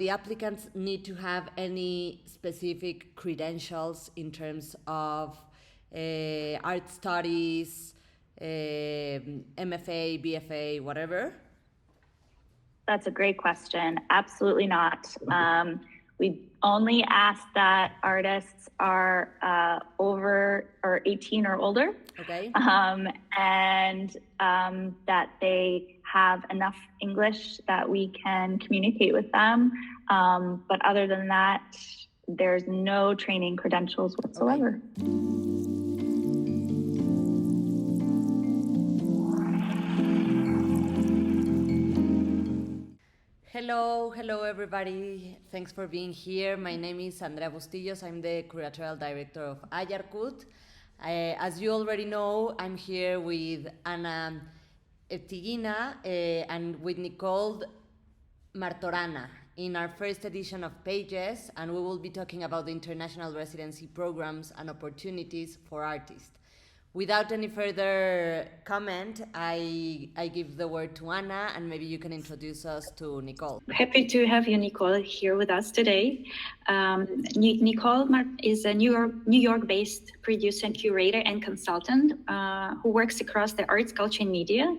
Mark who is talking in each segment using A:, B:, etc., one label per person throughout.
A: the applicants need to have any specific credentials in terms of art studies, MFA, BFA, whatever?
B: That's a great question. Absolutely not. We only ask that artists are over or 18 or older,
A: okay,
B: and that they have enough English that we can communicate with them. But other than that, there's no training credentials whatsoever. Okay.
A: Hello everybody. Thanks for being here. My name is Andrea Bustillos. I'm the curatorial director of Ayarkut. As you already know, I'm here with Ana Ertigina and with Nicole Martorana in our first edition of Pages, and we will be talking about the international residency programs and opportunities for artists. Without any further comment, I give the word to Anna, and maybe you can introduce us to Nicole.
C: Happy to have you, Nicole, here with us today. Nicole is a New York-based producer and curator and consultant who works across the arts, culture, and media.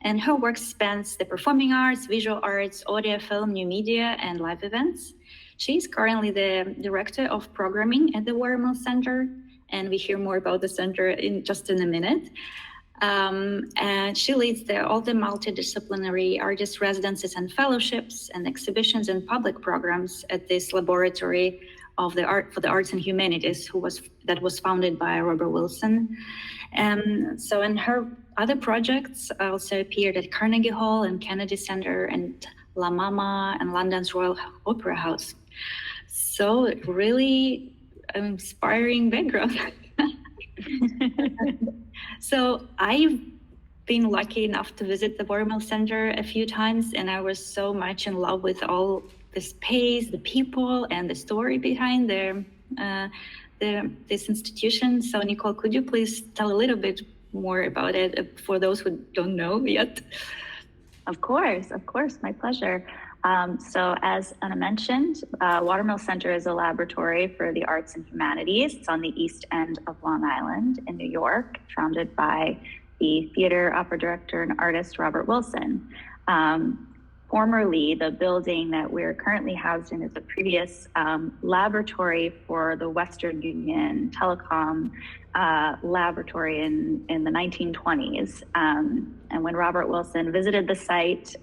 C: And her work spans the performing arts, visual arts, audio, film, new media, and live events. She is currently the director of programming at the Watermill Center, and we hear more about the center in a minute. And she leads all the multidisciplinary artist residencies and fellowships and exhibitions and public programs at this laboratory of the art for the arts and humanities that was founded by Robert Wilson. So in her other projects also appeared at Carnegie Hall and Kennedy Center and La Mama and London's Royal Opera House. So really inspiring background. So I've been lucky enough to visit the Watermill Center a few times, and I was so much in love with all the space, the people, and the story behind this institution. So Nicole, could you please tell a little bit more about it for those who don't know yet?
B: Of course, my pleasure. So as Anna mentioned, Watermill Center is a laboratory for the arts and humanities. It's on the east end of Long Island in New York, founded by the theater, opera director, and artist Robert Wilson. Formerly, the building that we're currently housed in is a previous laboratory for the Western Union Telecom laboratory in the 1920s. And when Robert Wilson visited the site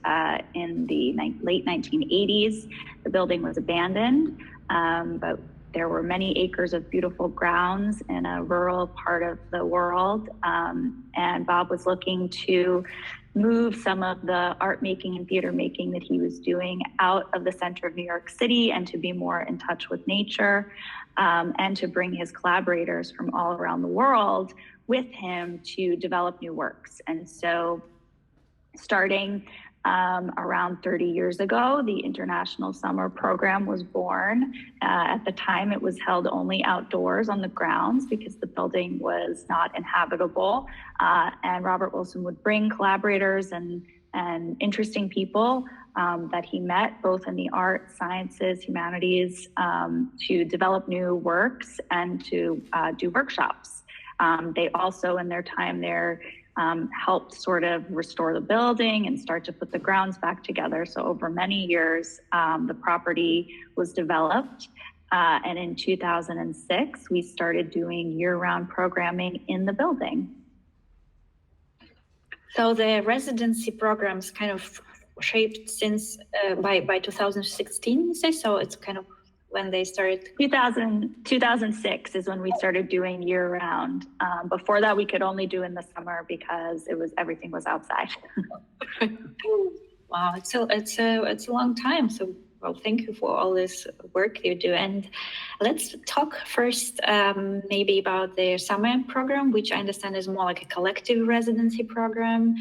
B: in the late 1980s, the building was abandoned, but there were many acres of beautiful grounds in a rural part of the world. And Bob was looking to move some of the art making and theater making that he was doing out of the center of New York City and to be more in touch with nature, and to bring his collaborators from all around the world with him to develop new works. And so starting around 30 years ago, the International Summer Program was born. At the time, it was held only outdoors on the grounds because the building was not inhabitable. And Robert Wilson would bring collaborators and interesting people that he met both in the arts, sciences, humanities, to develop new works and to do workshops. They also, in their time there, helped sort of restore the building and start to put the grounds back together. So over many years, the property was developed. And in 2006, we started doing year-round programming in the building.
C: So the residency programs kind of shaped since by 2016, you say? So it's kind of when they started?
B: 2006 is when we started doing year-round. Before that, we could only do in the summer because everything was outside.
C: Wow, it's a long time. So, well, thank you for all this work you do. And let's talk first maybe about the summer program, which I understand is more like a collective residency program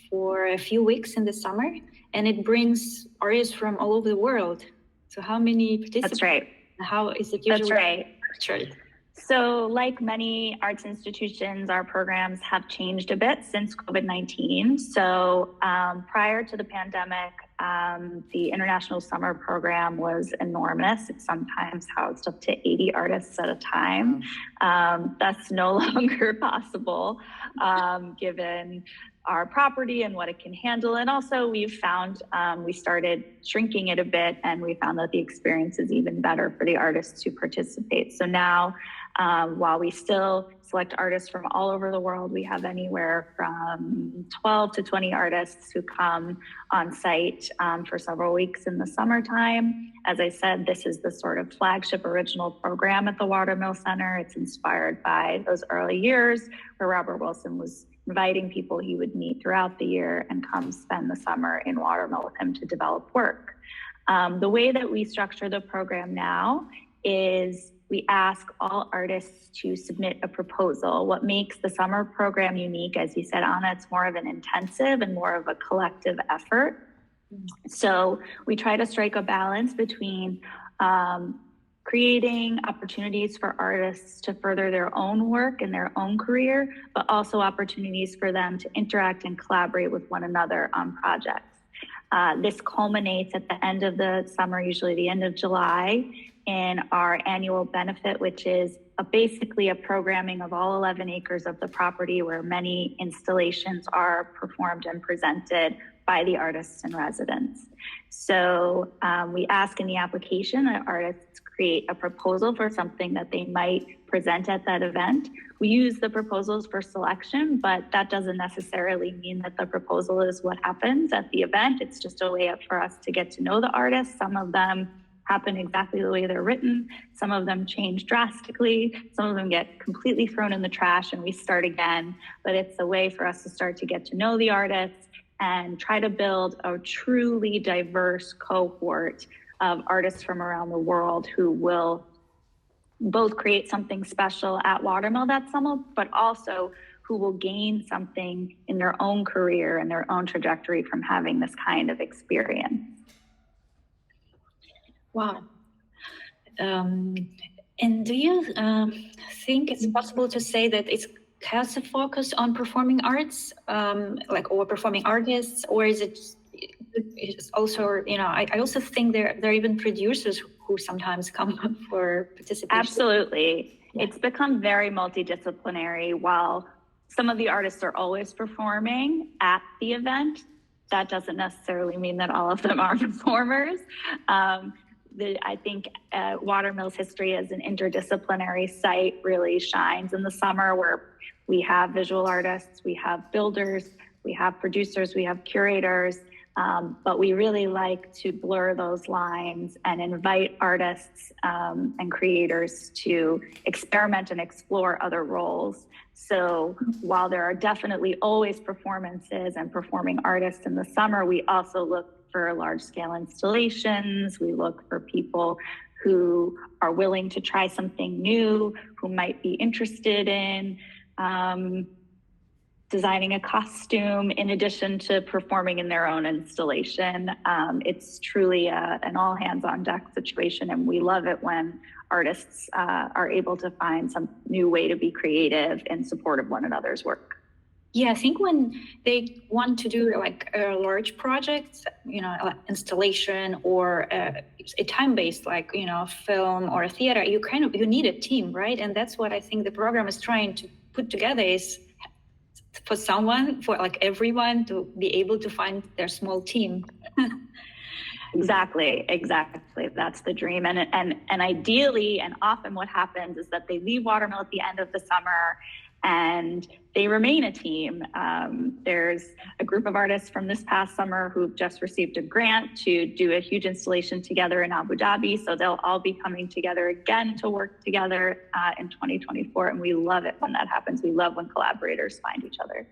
C: for a few weeks in the summer, and it brings artists from all over the world. So how many participants?
B: That's right.
C: How is it usually structured?
B: So like many arts institutions, our programs have changed a bit since COVID-19. So prior to the pandemic, The International Summer Program was enormous. It sometimes housed up to 80 artists at a time. That's no longer possible given our property and what it can handle. And also we've found, we started shrinking it a bit, and we found that the experience is even better for the artists who participate. So now, while we still select artists from all over the world, we have anywhere from 12 to 20 artists who come on site for several weeks in the summertime. As I said, this is the sort of flagship original program at the Watermill Center. It's inspired by those early years where Robert Wilson was inviting people he would meet throughout the year and come spend the summer in Watermill with him to develop work. The way that we structure the program now is we ask all artists to submit a proposal. What makes the summer program unique, as you said, Anna, it's more of an intensive and more of a collective effort. So we try to strike a balance between creating opportunities for artists to further their own work and their own career, but also opportunities for them to interact and collaborate with one another on projects. This culminates at the end of the summer, usually the end of July, in our annual benefit, which is basically a programming of all 11 acres of the property where many installations are performed and presented by the artists in residence. So we ask in the application that artists create a proposal for something that they might present at that event. We use the proposals for selection, but that doesn't necessarily mean that the proposal is what happens at the event. It's just a way for us to get to know the artists. Some of them happen exactly the way they're written. Some of them change drastically. Some of them get completely thrown in the trash and we start again. But it's a way for us to start to get to know the artists and try to build a truly diverse cohort of artists from around the world who will both create something special at Watermill that summer, but also who will gain something in their own career and their own trajectory from having this kind of experience.
C: Wow. And do you think it's possible to say that it has a focus on performing arts, or performing artists, or is it's also, I also think there are even producers who sometimes come for participation.
B: Absolutely. Yeah. It's become very multidisciplinary. While some of the artists are always performing at the event, that doesn't necessarily mean that all of them are performers. I think Watermill's history as an interdisciplinary site really shines in the summer, where we have visual artists, we have builders, we have producers, we have curators, but we really like to blur those lines and invite artists and creators to experiment and explore other roles. So while there are definitely always performances and performing artists in the summer, we also look for large-scale installations. We look for people who are willing to try something new, who might be interested in designing a costume in addition to performing in their own installation. It's truly an all-hands-on-deck situation, and we love it when artists are able to find some new way to be creative in support of one another's work.
C: Yeah, I think when they want to do like a large project, like installation or a time-based, like, film or a theater, you need a team, right? And that's what I think the program is trying to put together, is for like everyone to be able to find their small team.
B: Exactly. That's the dream. And ideally, and often what happens is that they leave Watermill at the end of the summer and they remain a team. There's a group of artists from this past summer who've just received a grant to do a huge installation together in Abu Dhabi. So they'll all be coming together again to work together in 2024. And we love it when that happens. We love when collaborators find each other.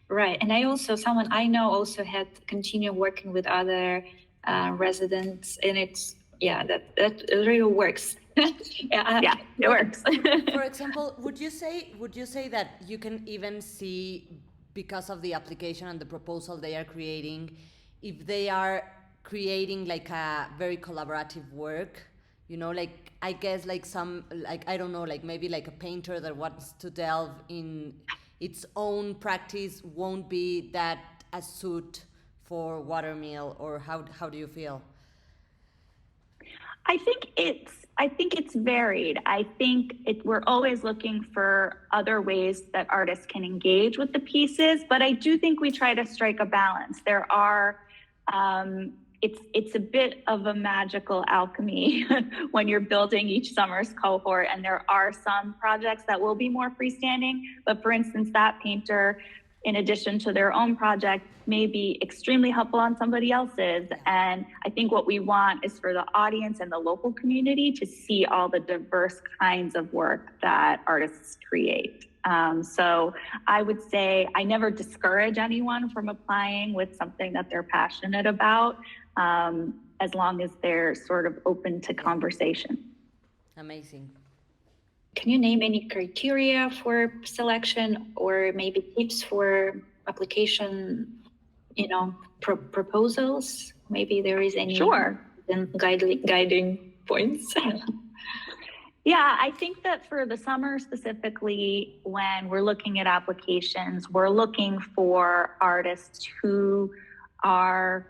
C: Right. And someone I know also had continued working with other residents, and that really works.
B: Yeah, it works.
A: For example, would you say that you can even see, because of the application and the proposal they are creating, if they are creating like a very collaborative work, like I guess like some, like, I don't know, like maybe like a painter that wants to delve in its own practice won't be that a suit for Watermill, or how do you feel?
B: I think it's varied. I think we're always looking for other ways that artists can engage with the pieces, but I do think we try to strike a balance. There are, it's a bit of a magical alchemy when you're building each summer's cohort, and there are some projects that will be more freestanding, but for instance, that painter, in addition to their own project, may be extremely helpful on somebody else's. And I think what we want is for the audience and the local community to see all the diverse kinds of work that artists create. So I would say I never discourage anyone from applying with something that they're passionate about, as long as they're sort of open to conversation.
A: Amazing.
C: Can you name any criteria for selection, or maybe tips for application, proposals? Maybe there is any guiding points.
B: Yeah, I think that for the summer specifically, when we're looking at applications, we're looking for artists who are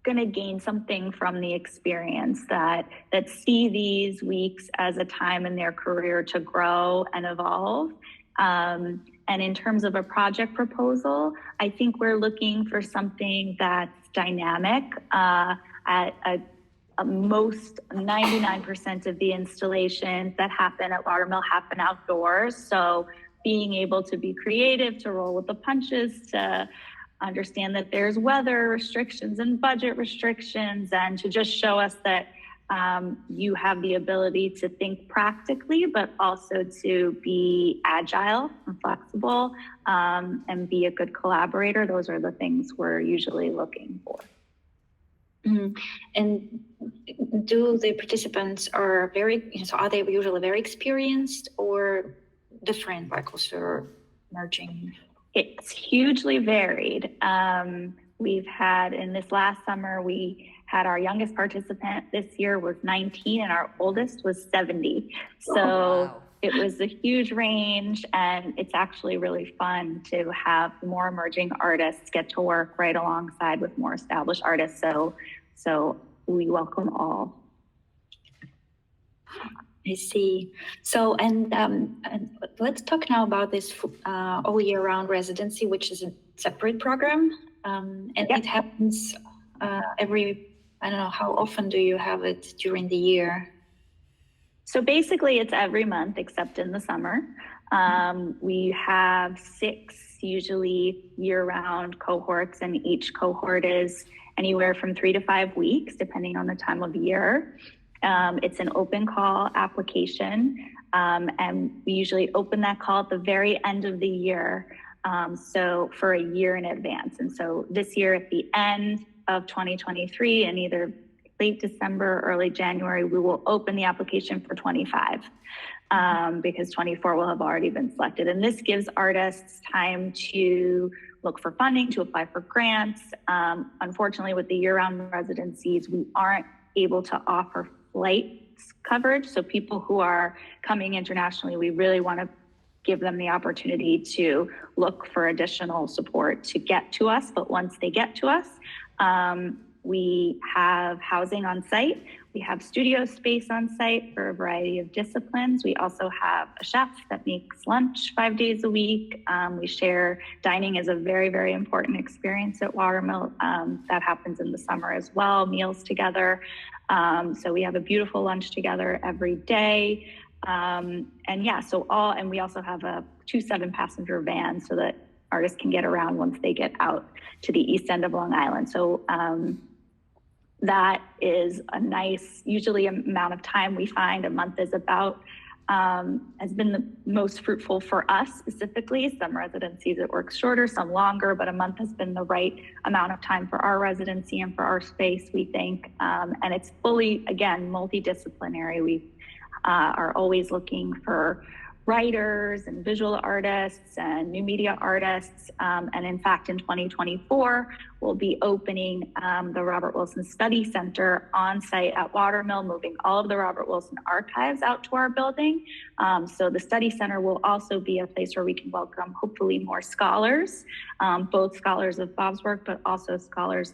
B: going to gain something from the experience, that see these weeks as a time in their career to grow and evolve. And in terms of a project proposal, I think we're looking for something that's dynamic. At most 99% of the installations that happen at Watermill happen outdoors. So being able to be creative, to roll with the punches, to understand that there's weather restrictions and budget restrictions, and to just show us that you have the ability to think practically, but also to be agile and flexible, and be a good collaborator. Those are the things we're usually looking for.
C: Mm-hmm. And do the participants are they usually very experienced or different, like also merging?
B: It's hugely varied. We've had, in this last summer, we had our youngest participant this year was 19 and our oldest was 70. So wow. It was a huge range, and it's actually really fun to have more emerging artists get to work right alongside with more established artists. So we welcome all.
C: I see. So, and let's talk now about this all year round residency, which is a separate program. And It happens every, I don't know, how often do you have it during the year?
B: So basically it's every month except in the summer. We have 6 usually year-round cohorts, and each cohort is anywhere from 3 to 5 weeks, depending on the time of year. It's an open call application, and we usually open that call at the very end of the year, so for a year in advance. And so this year at the end of 2023, in either late December, early January, we will open the application for 25, because 24 will have already been selected. And this gives artists time to look for funding, to apply for grants. Unfortunately, with the year-round residencies, we aren't able to offer flights coverage. So people who are coming internationally, we really want to give them the opportunity to look for additional support to get to us. But once they get to us, we have housing on site. We have studio space on site for a variety of disciplines. We also have a chef that makes lunch 5 days a week. We share dining is a very, very important experience at Watermill. That happens in the summer as well, meals together. So we have a beautiful lunch together every day. And we also have a 2 7-passenger van so that artists can get around once they get out to the east end of Long Island. So that is a nice, usually amount of time we find. A month is about, has been the most fruitful for us specifically. Some residencies it works shorter, some longer, but a month has been the right amount of time for our residency and for our space, we think. And it's fully, again, multidisciplinary. We are always looking for writers and visual artists and new media artists. And in fact, in 2024, we'll be opening the Robert Wilson Study Center on site at Watermill, moving all of the Robert Wilson archives out to our building. So the Study Center will also be a place where we can welcome hopefully more scholars, both scholars of Bob's work, but also scholars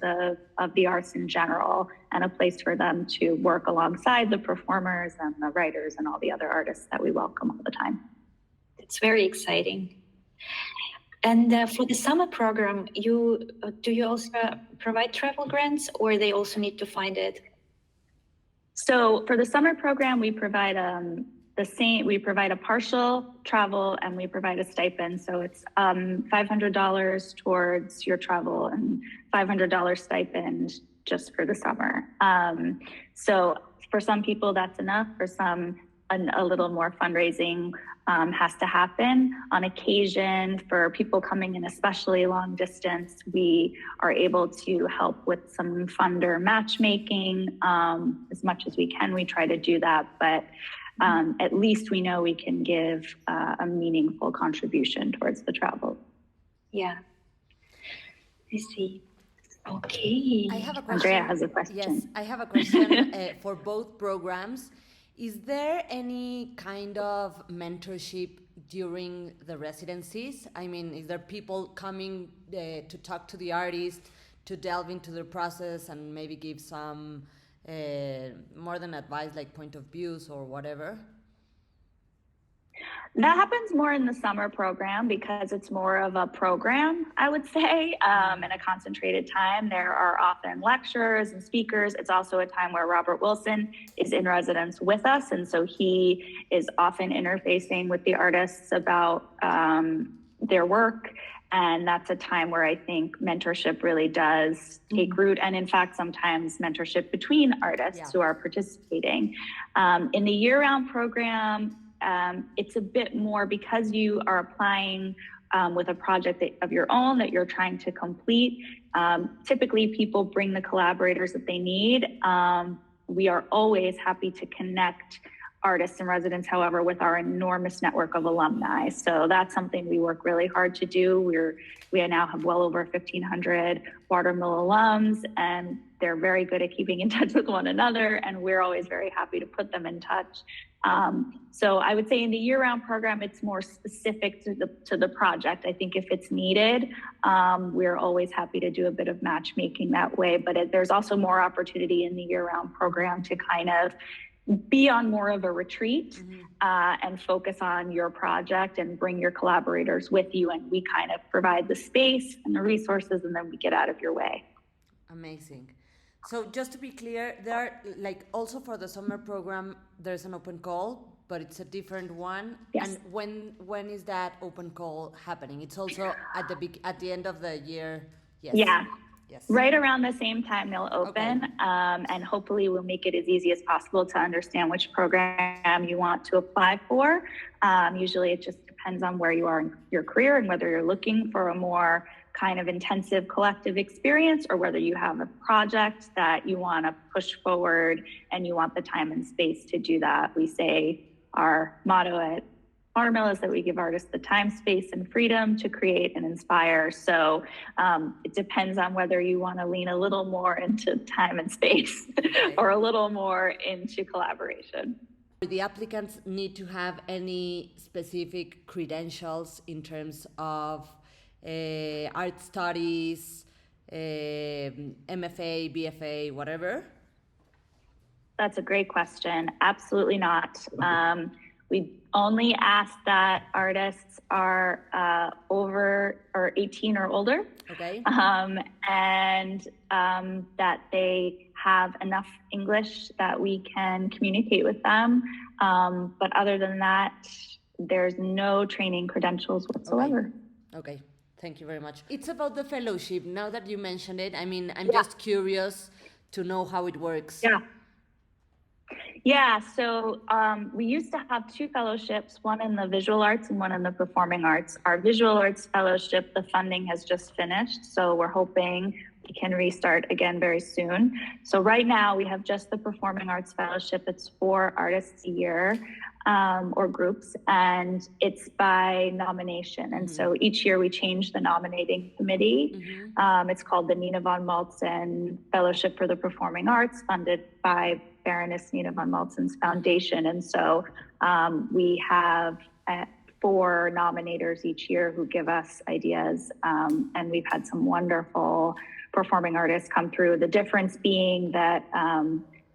B: of the arts in general, and a place for them to work alongside the performers and the writers and all the other artists that we welcome all the time.
C: It's very exciting. And for the summer program, do you also provide travel grants, or they also need to find it?
B: So for the summer program, we provide we provide a partial travel and we provide a stipend. So it's $500 towards your travel and $500 stipend just for the summer. So for some people that's enough. For some, a little more fundraising has to happen. On occasion, for people coming in especially long distance, we are able to help with some funder matchmaking as much as we can. We try to do that, but at least we know we can give a meaningful contribution towards the travel.
C: Yeah, I see. Okay.
A: I have a question.
B: Andrea has a question.
A: Yes, I have a question for both programs. Is there any kind of mentorship during the residencies? I mean, is there people coming to talk to the artist, to delve into the process and maybe give some more than advice, like point of views or whatever?
B: That happens more in the summer program because it's more of a program, I would say, in a concentrated time. There are often lecturers and speakers. It's also a time where Robert Wilson is in residence with us. And so he is often interfacing with the artists about their work. And that's a time where I think mentorship really does take root. And in fact, sometimes mentorship between artists who are participating. In the year-round program, it's a bit more because you are applying with a project of your own that you're trying to complete. Typically, people bring the collaborators that they need. We are always happy to connect artists and residents, however, with our enormous network of alumni. So that's something we work really hard to do. We now have well over 1,500 Watermill alums, and they're very good at keeping in touch with one another, and we're always very happy to put them in touch. So I would say in the year-round program, it's more specific to the project. I think if it's needed, we're always happy to do a bit of matchmaking that way. But there's also more opportunity in the year-round program to kind of be on more of a retreat and focus on your project and bring your collaborators with you. And we kind of provide the space and the resources, and then we get out of your way.
A: Amazing. So just to be clear, there are, like, also for the summer program, there's an open call, but it's a different one.
B: Yes.
A: And when is that open call happening? It's also at the end of the year. Yes.
B: Yeah.
A: Yes.
B: Right around the same time they'll open,
A: Okay.
B: And hopefully we'll make it as easy as possible to understand which program you want to apply for. Usually it just depends on where you are in your career and whether you're looking for a more kind of intensive collective experience or whether you have a project that you want to push forward and you want the time and space to do that. We say our motto at Watermill is that we give artists the time, space, and freedom to create and inspire. So it depends on whether you want to lean a little more into time and space or a little more into collaboration.
A: Do the applicants need to have any specific credentials in terms of art studies, MFA, BFA, whatever?
B: That's a great question. Absolutely not. We only ask that artists are over or 18 or older,
A: Okay.
B: and that they have enough English that we can communicate with them. But other than that, there's no training credentials whatsoever.
A: Okay. Thank you very much. It's about the fellowship. Now that you mentioned it, I mean, I'm just curious to know how it works.
B: Yeah, so we used to have two fellowships, one in the visual arts and one in the performing arts. Our visual arts fellowship, the funding has just finished, so we're hoping can restart again very soon. So right now we have just the Performing Arts Fellowship. It's 4 artists a year, or groups, and it's by nomination. And so each year we change the nominating committee. It's called the Nina von Maltzen Fellowship for the Performing Arts, funded by Baroness Nina von Maltzen's foundation. And so we have 4 nominators each year who give us ideas, and we've had some wonderful performing artists come through. The difference being that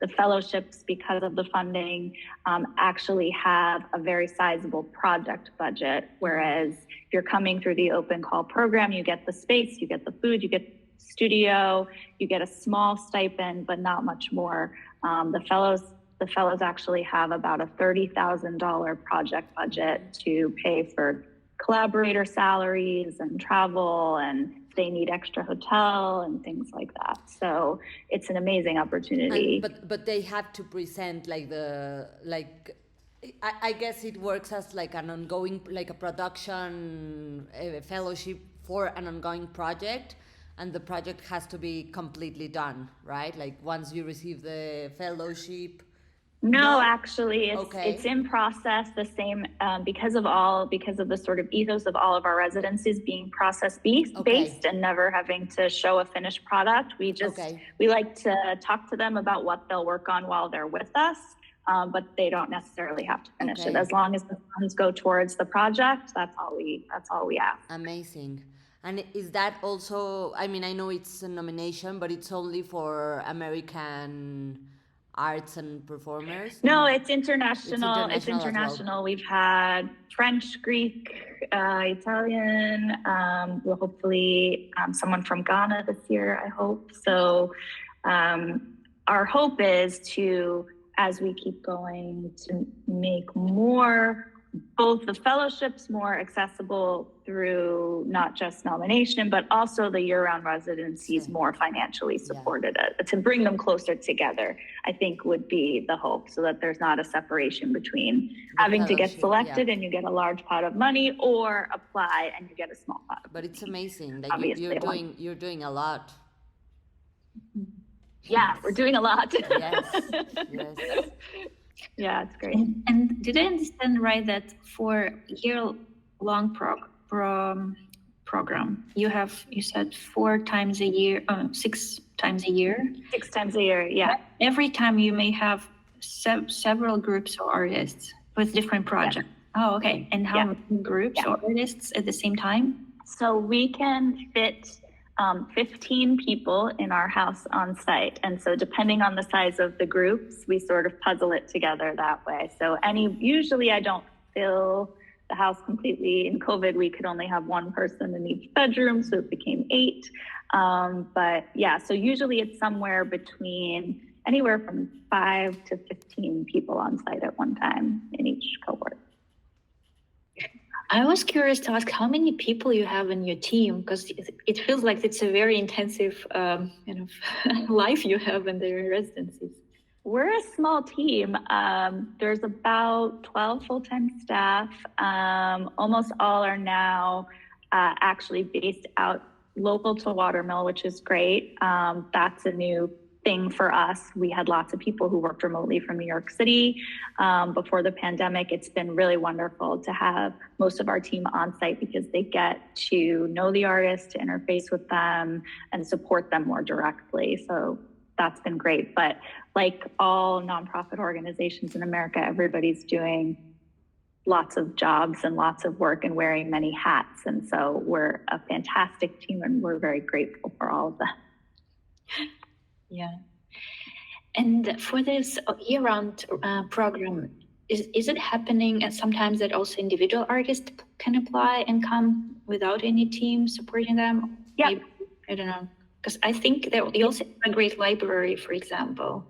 B: the fellowships, because of the funding, actually have a very sizable project budget, whereas if you're coming through the open call program, you get the space, you get the food, you get studio, you get a small stipend, but not much more. The fellows actually have about a $30,000 project budget to pay for collaborator salaries and travel, and they need extra hotel and things like that. So it's an amazing opportunity.
A: But they have to present I guess it works as like an ongoing, like a production fellowship for an ongoing project, and the project has to be completely done, right? Like once you receive the fellowship.
B: No, actually, it's in process. The same because of the sort of ethos of all of our residencies being process based and never having to show a finished product. We like to talk to them about what they'll work on while they're with us, but they don't necessarily have to finish it. As long as the funds go towards the project, that's all we ask.
A: Amazing. And is that also? I mean, I know it's a nomination, but it's only for American arts and performers?
B: No, it's international. It's international. Well. We've had French, Greek, Italian, well, hopefully someone from Ghana this year, I hope. So our hope is to, as we keep going, to make both the fellowships more accessible through not just nomination, but also the year-round residencies more financially supported. To bring them closer together, I think would be the hope, so that there's not a separation between having to get selected and you get a large pot of money, or apply and you get a small pot of money.
A: But it's amazing. Like you're doing a lot.
B: Yeah, we're doing a lot.
A: Yes.
B: Yeah, it's great.
C: And did I understand right that for year-long program, you said 4 times a year, 6 times a year?
B: 6 times a year, yeah.
C: Every time you may have several groups or artists with different projects. Yeah. Oh, okay. And how many groups or artists at the same time?
B: So we can fit 15 people in our house on site. And so depending on the size of the groups, we sort of puzzle it together that way. So usually I don't fill the house completely. In COVID, we could only have 1 person in each bedroom, so it became 8. But yeah, so usually it's somewhere between anywhere from 5 to 15 people on site at one time in each cohort.
C: I was curious to ask how many people you have in your team, because it feels like it's a very intensive life you have in the residencies.
B: We're a small team. There's about 12 full-time staff. Almost all are now actually based out local to Watermill, which is great. That's a new thing for us. We had lots of people who worked remotely from New York City before the pandemic. It's been really wonderful to have most of our team on site, because they get to know the artists, to interface with them and support them more directly. So that's been great. But like all nonprofit organizations in America, everybody's doing lots of jobs and lots of work and wearing many hats. And so we're a fantastic team, and we're very grateful for all of that.
C: Yeah. And for this year-round program, is it happening and sometimes that also individual artists can apply and come without any team supporting them?
B: Yeah.
C: Maybe, I don't know. Because I think that you also have a great library, for example,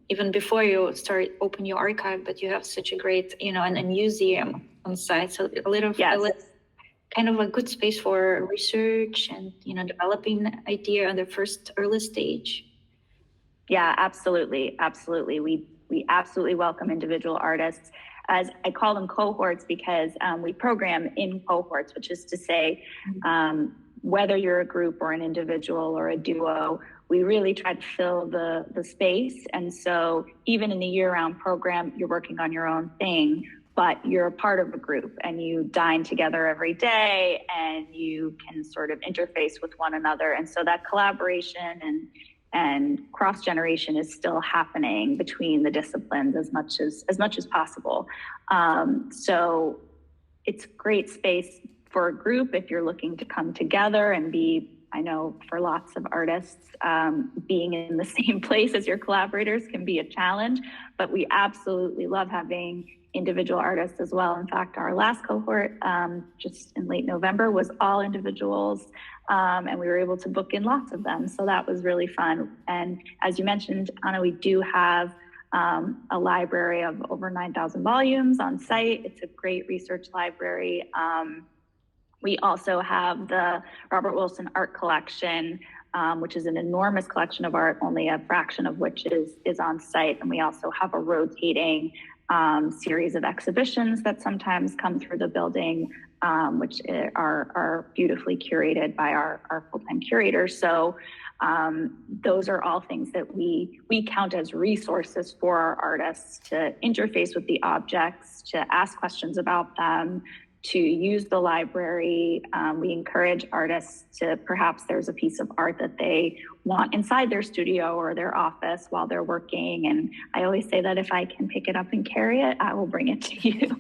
C: even before you open your archive, but you have such a great, and a museum on site. So a little kind of a good space for research and, developing an idea on the first early stage.
B: Yeah, absolutely. Absolutely. We absolutely welcome individual artists. As I call them cohorts, because we program in cohorts, which is to say, whether you're a group or an individual or a duo, we really try to fill the space. And so even in the year-round program, you're working on your own thing, but you're a part of a group and you dine together every day and you can sort of interface with one another. And so that collaboration and cross-generation is still happening between the disciplines as much as possible. So it's a great space for a group if you're looking to come together and be, I know for lots of artists, being in the same place as your collaborators can be a challenge, but we absolutely love having individual artists as well. In fact, our last cohort, just in late November, was all individuals, and we were able to book in lots of them. So that was really fun. And as you mentioned, Anna, we do have a library of over 9,000 volumes on site. It's a great research library. We also have the Robert Wilson Art Collection, which is an enormous collection of art, only a fraction of which is on site. And we also have a rotating series of exhibitions that sometimes come through the building, which are beautifully curated by our full-time curators. So those are all things that we count as resources for our artists to interface with the objects, to ask questions about them, to use the library. We encourage artists to, perhaps there's a piece of art that they want inside their studio or their office while they're working. And I always say that if I can pick it up and carry it, I will bring it to you.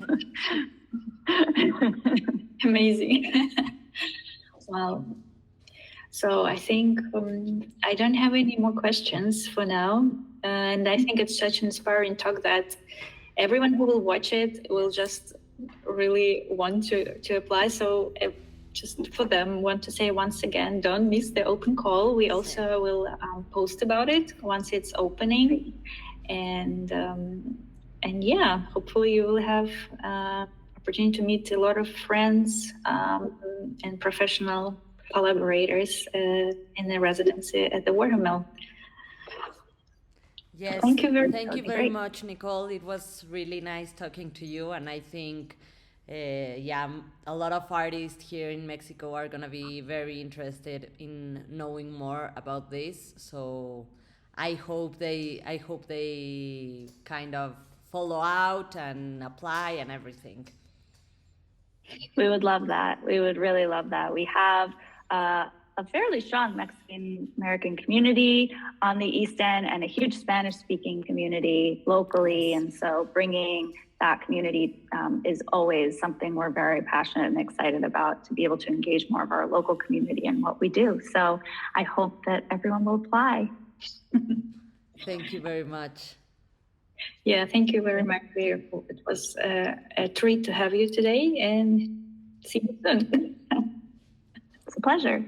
C: Amazing. Wow. So I think I don't have any more questions for now. And I think it's such an inspiring talk that everyone who will watch it will just really want to apply. So just for them, want to say once again, don't miss the open call. We also will post about it once it's opening. And yeah, hopefully you will have opportunity to meet a lot of friends and professional collaborators in the residency at the Watermill.
A: Yes,
C: thank you
A: very much, Nicole. It was really nice talking to you, and I think, yeah, a lot of artists here in Mexico are gonna be very interested in knowing more about this. So I hope they kind of follow out and apply and everything.
B: We would love that. We would really love that. We have a fairly strong Mexican-American community on the East End and a huge Spanish-speaking community locally. And so bringing that community is always something we're very passionate and excited about, to be able to engage more of our local community in what we do. So I hope that everyone will apply.
A: Thank you very much.
C: Yeah, thank you very much. It was a treat to have you today, and see you soon.
B: It's a pleasure.